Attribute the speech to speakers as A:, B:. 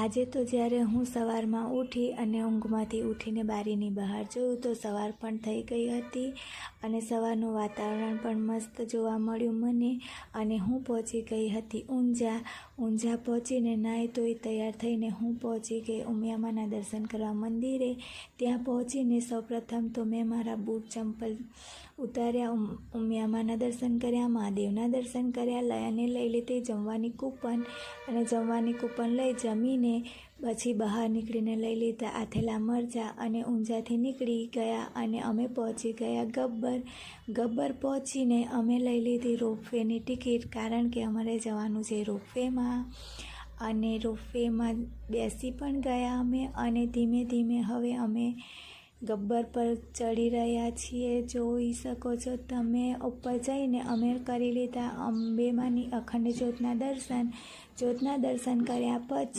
A: આજે તો જ્યારે હું સવારમાં ઉઠી અને ઊંઘમાંથી ઉઠીને બારીની બહાર જોયું તો સવાર પણ થઈ ગઈ હતી અને સવારનું વાતાવરણ પણ મસ્ત જોવા મળ્યું મને. અને હું પહોંચી ગઈ હતી ઊંઝા પહોંચીને નાહી ધોઈ તૈયાર થઈને હું પહોંચી ગઈ ઉમિયામાના દર્શન કરવા મંદિરે. ત્યાં પહોંચીને સૌપ્રથમ તો મેં મારા બૂટ ચંપલ ઉતાર્યા, ઉમિયામાના દર્શન કર્યા, મહાદેવના દર્શન કર્યા અને લઈ લીધી જમવાની કૂપન અને જમવાની કૂપન લઈ જમીને પછી બહાર નીકળીને લઈ લીધા આથેલા મરચાં અને ઊંઝાથી નીકળી ગયા અને અમે પહોંચી ગયા ગબ્બર પહોંચીને અમે લઈ લીધી રોપવેની ટિકિટ, કારણ કે અમારે જવાનું છે રોપવેમાં. અને રોપવેમાં બેસી પણ ગયા અમે અને ધીમે ધીમે હવે અમે ગબ્બર પર ચડી રહ્યા છીએ. જોઈ શકો છો તમે. ઉપર જઈને અમે કરી લીધા અંબેમાની અખંડ જ્યોતના દર્શન કર્યા પછી